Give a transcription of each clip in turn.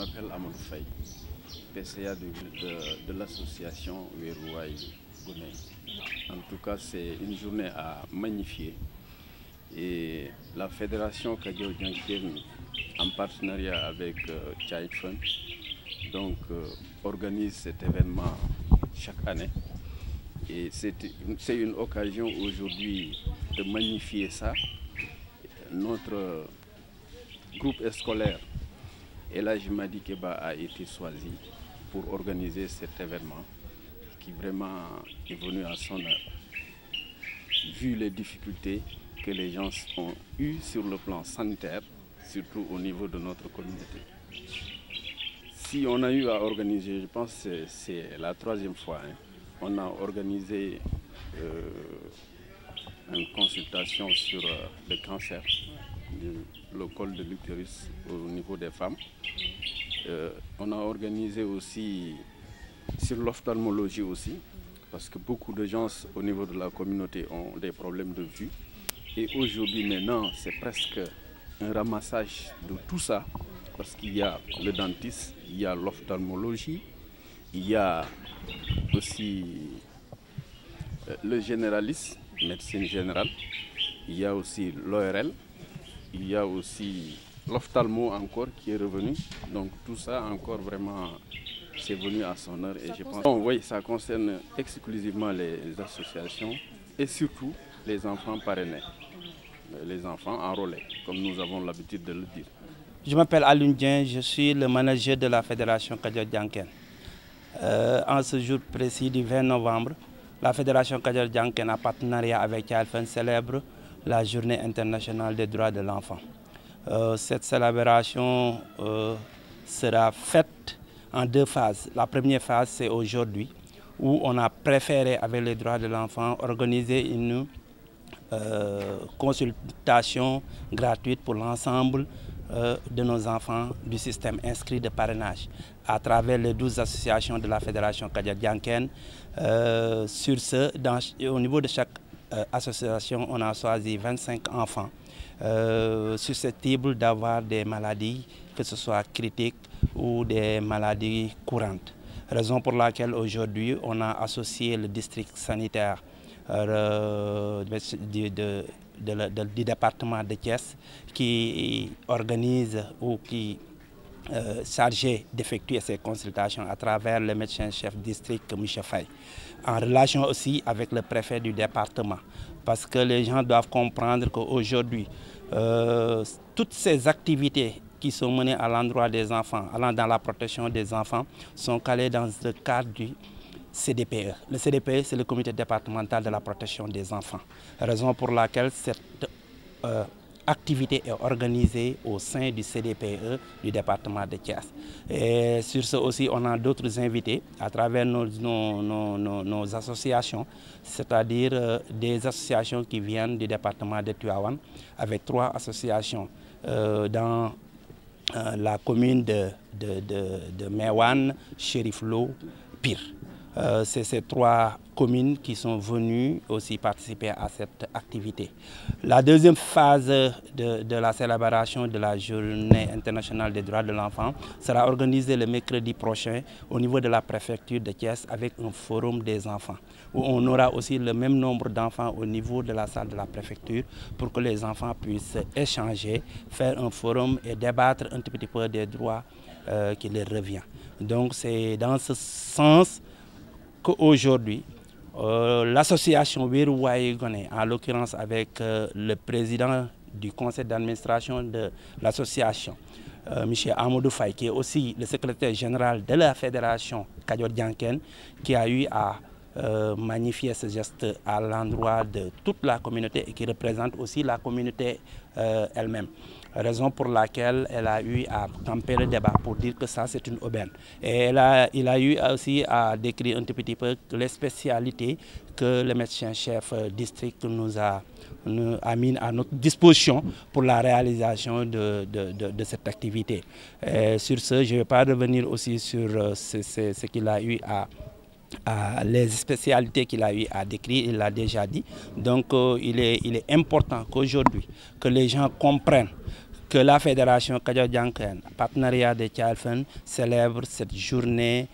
m'appelle Amadou Faye, PCA de l'association Weruwaye Goney. En tout cas, c'est une journée à magnifier. Et la fédération Kadior Dianken, en partenariat avec Child Fund, donc, organise cet événement chaque année. Et c'est une occasion aujourd'hui de magnifier ça. Notre groupe scolaire Elhadji Madi Keba a été choisi pour organiser cet événement qui vraiment est venu à son heure. Vu les difficultés que les gens ont eues sur le plan sanitaire, surtout au niveau de notre communauté. Si on a eu à organiser, je pense que c'est la troisième fois, on a organisé une consultation sur le cancer, le col de l'utérus au niveau des femmes. On a organisé aussi sur l'ophtalmologie aussi, parce que beaucoup de gens au niveau de la communauté ont des problèmes de vue. Et aujourd'hui maintenant, c'est presque un ramassage de tout ça, parce qu'il y a le dentiste, il y a l'ophtalmologie, il y a aussi le généraliste, médecine générale, il y a aussi l'ORL, il y a aussi l'ophtalmo encore qui est revenu. Donc tout ça encore vraiment, c'est venu à son heure. Et je pense, bon, oui, ça concerne exclusivement les associations et surtout les enfants parrainés, les enfants enrôlés, comme nous avons l'habitude de le dire. Je m'appelle Alioune Dieng, je suis le manager de la fédération Kadior Dianken. En ce jour précis du 20 novembre, la fédération Kadior Dianken, en partenariat avec Child Fund, célèbre la Journée internationale des droits de l'enfant. Cette célébration sera faite en deux phases. La première phase, c'est aujourd'hui, où on a préféré, avec les droits de l'enfant, organiser une consultation gratuite pour l'ensemble de nos enfants du système inscrit de parrainage à travers les 12 associations de la fédération Kadior Dianken. Sur ce, au niveau de chaque association, on a choisi 25 enfants susceptibles d'avoir des maladies, que ce soit critiques ou des maladies courantes. Raison pour laquelle aujourd'hui on a associé le district sanitaire du département de Thiès qui organise ou qui est chargé d'effectuer ces consultations à travers le médecin-chef district M. Faye, en relation aussi avec le préfet du département. Parce que les gens doivent comprendre qu'aujourd'hui, toutes ces activités qui sont menées à l'endroit des enfants, allant dans la protection des enfants, sont calées dans le cadre du CDPE. Le CDPE, c'est le comité départemental de la protection des enfants. Raison pour laquelle cette activité est organisée au sein du CDPE du département de Thiès. Et sur ce aussi, on a d'autres invités à travers nos associations, c'est-à-dire des associations qui viennent du département de Tivaouane, avec 3 associations dans la commune de Meouane, Cherif Lo, Pire. C'est ces 3 communes qui sont venues aussi participer à cette activité. La deuxième phase de la célébration de la Journée internationale des droits de l'enfant sera organisée le mercredi prochain au niveau de la préfecture de Thiès avec un forum des enfants, où on aura aussi le même nombre d'enfants au niveau de la salle de la préfecture pour que les enfants puissent échanger, faire un forum et débattre un petit peu des droits qui leur reviennent. Donc c'est dans ce sens qu'aujourd'hui, l'association Weruwaye Goney, en l'occurrence avec le président du conseil d'administration de l'association, M. Amadou Faye, qui est aussi le secrétaire général de la fédération Kadior Dianken, qui a eu à magnifier ce geste à l'endroit de toute la communauté et qui représente aussi la communauté elle-même. Raison pour laquelle elle a eu à camper le débat pour dire que ça c'est une aubaine. Et il a eu aussi à décrire un petit peu les spécialités que le médecin-chef district nous a mis à notre disposition pour la réalisation de cette activité. Et sur ce, je ne vais pas revenir aussi sur ce qu'il a eu les spécialités qu'il a eu à décrire, il l'a déjà dit. Donc il est important qu'aujourd'hui, que les gens comprennent que la Fédération Kadior Dianken, partenariat de Child Fund, célèbre cette journée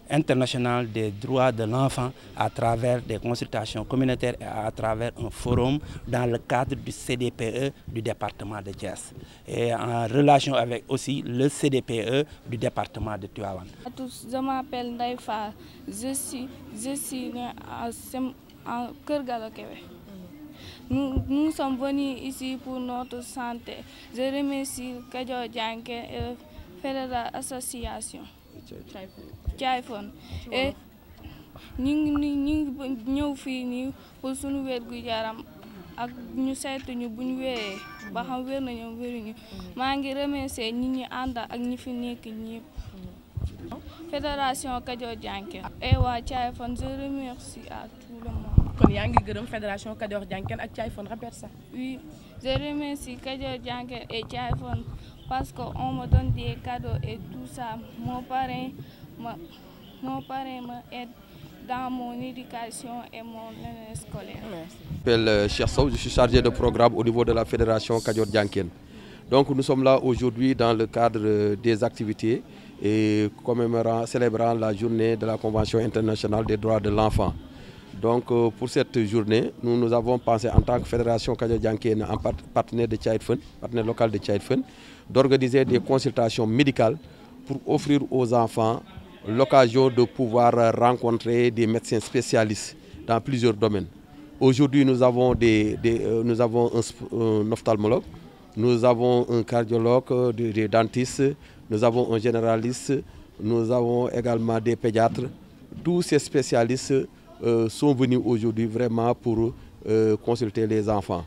internationale des droits de l'enfant à travers des consultations communautaires et à travers un forum dans le cadre du CDPE du département de Thiès et en relation avec aussi le CDPE du département de Tivaouane. À tous, je m'appelle Ndaïfa, je suis en Keur Galokewe. Nous sommes venus ici pour notre santé. Je remercie Kadior Dianken et la Fédération Association Child Fund et ñu ngi ñëw fii nii pour suñu wérgu yaram ak ñu saytu ñu bu ñu wéree ba xam wér nañu wéruñu maa ngi remercier ñi ñi ànd ak ñi fi nekk ñëpp Fédération Kadior Dianken et waa Child Fund je remercie à tout le monde. kon yaa ngi gërëm Fédération Kadior Dianken ak Child Fund répète ça. Oui, je remercie Kadior Dianken et Child Fund parce qu'on me donne des cadeaux et tout ça. Mon parrain m'aide dans mon éducation et mon année scolaire. Je m'appelle Cheikh Sow, je suis chargé de programme au niveau de la Fédération Kadior Dianken. Donc nous sommes là aujourd'hui dans le cadre des activités et célébrant la journée de la Convention internationale des droits de l'enfant. Donc pour cette journée, nous avons pensé en tant que Fédération Kadior Dianken, en partenaire de Child Fund, partenaire local de Child Fund, d'organiser des consultations médicales pour offrir aux enfants l'occasion de pouvoir rencontrer des médecins spécialistes dans plusieurs domaines. Aujourd'hui, nous avons un ophtalmologue, nous avons un cardiologue, des dentistes, nous avons un généraliste, nous avons également des pédiatres. Tous ces spécialistes sont venus aujourd'hui vraiment pour consulter les enfants.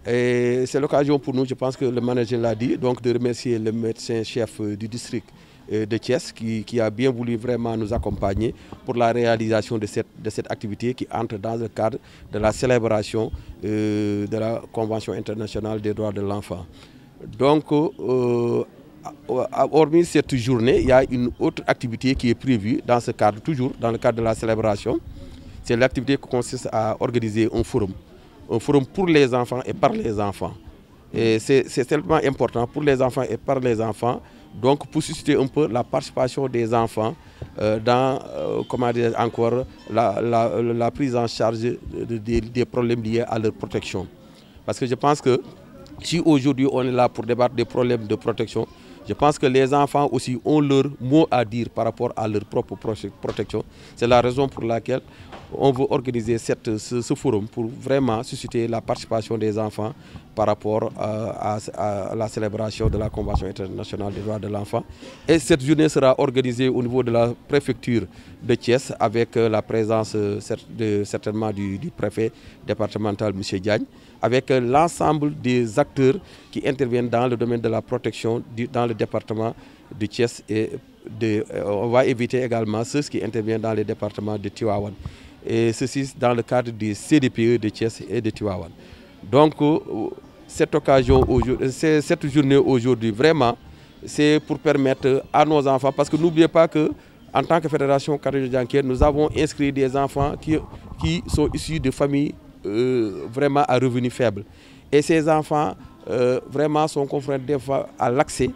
Et c'est l'occasion pour nous, je pense que le manager l'a dit, donc de remercier le médecin-chef du district de Thiès qui a bien voulu vraiment nous accompagner pour la réalisation de cette activité qui entre dans le cadre de la célébration de la Convention internationale des droits de l'enfant. Donc, hormis cette journée, il y a une autre activité qui est prévue dans ce cadre, toujours dans le cadre de la célébration. C'est l'activité qui consiste à organiser un forum pour les enfants et par les enfants. Et c'est tellement important pour les enfants et par les enfants, donc pour susciter un peu la participation des enfants dans comment dire encore, la prise en charge des problèmes liés à leur protection. Parce que je pense que si aujourd'hui on est là pour débattre des problèmes de protection, je pense que les enfants aussi ont leur mot à dire par rapport à leur propre protection. C'est la raison pour laquelle on veut organiser ce forum pour vraiment susciter la participation des enfants par rapport à la célébration de la Convention internationale des droits de l'enfant. Et cette journée sera organisée au niveau de la préfecture de Thiès avec la présence certainement du préfet départemental M. Diagne, avec l'ensemble des acteurs qui interviennent dans le domaine de la protection dans le département de Thiès et on va éviter également ceux qui interviennent dans les départements de Tivaouane. Et ceci dans le cadre des CDPE de Thiès et de Tivaouane. Donc cette journée aujourd'hui, vraiment, c'est pour permettre à nos enfants, parce que n'oubliez pas que en tant que Fédération Kadior Dianken, nous avons inscrit des enfants qui sont issus de familles vraiment à revenus faibles. Et ces enfants vraiment sont confrontés des fois à l'accès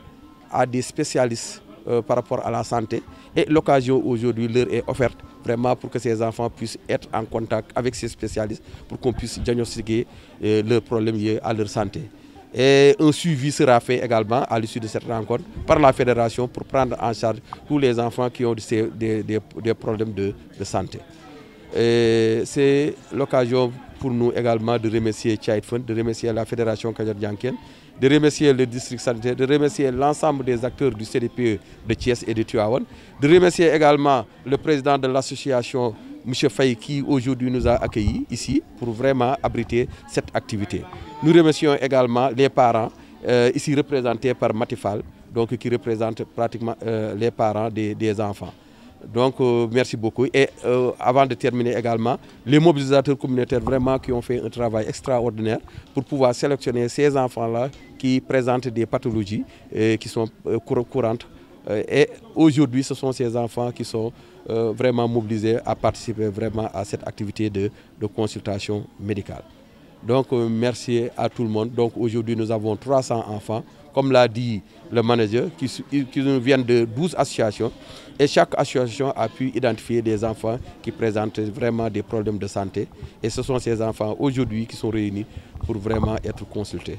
à des spécialistes par rapport à la santé. Et l'occasion aujourd'hui leur est offerte vraiment pour que ces enfants puissent être en contact avec ces spécialistes pour qu'on puisse diagnostiquer leurs problèmes liés à leur santé. Et un suivi sera fait également à l'issue de cette rencontre par la fédération pour prendre en charge tous les enfants qui ont des problèmes de santé. C'est l'occasion pour nous également de remercier Child Fund, de remercier la Fédération Kadior Dianken, de remercier le district sanitaire, de remercier l'ensemble des acteurs du CDPE de Thiès et de Tivaouane, de remercier également le président de l'association, M. Faye, qui aujourd'hui nous a accueillis ici pour vraiment abriter cette activité. Nous remercions également les parents, ici représentés par Matifal, donc qui représente pratiquement les parents des enfants. Donc merci beaucoup. Et avant de terminer également, les mobilisateurs communautaires vraiment qui ont fait un travail extraordinaire pour pouvoir sélectionner ces enfants-là qui présentent des pathologies qui sont courantes. Et aujourd'hui, ce sont ces enfants qui sont vraiment mobilisés à participer vraiment à cette activité de consultation médicale. Donc merci à tout le monde. Donc aujourd'hui nous avons 300 enfants, comme l'a dit le manager, qui nous viennent de 12 associations. Et chaque association a pu identifier des enfants qui présentent vraiment des problèmes de santé. Et ce sont ces enfants aujourd'hui qui sont réunis pour vraiment être consultés.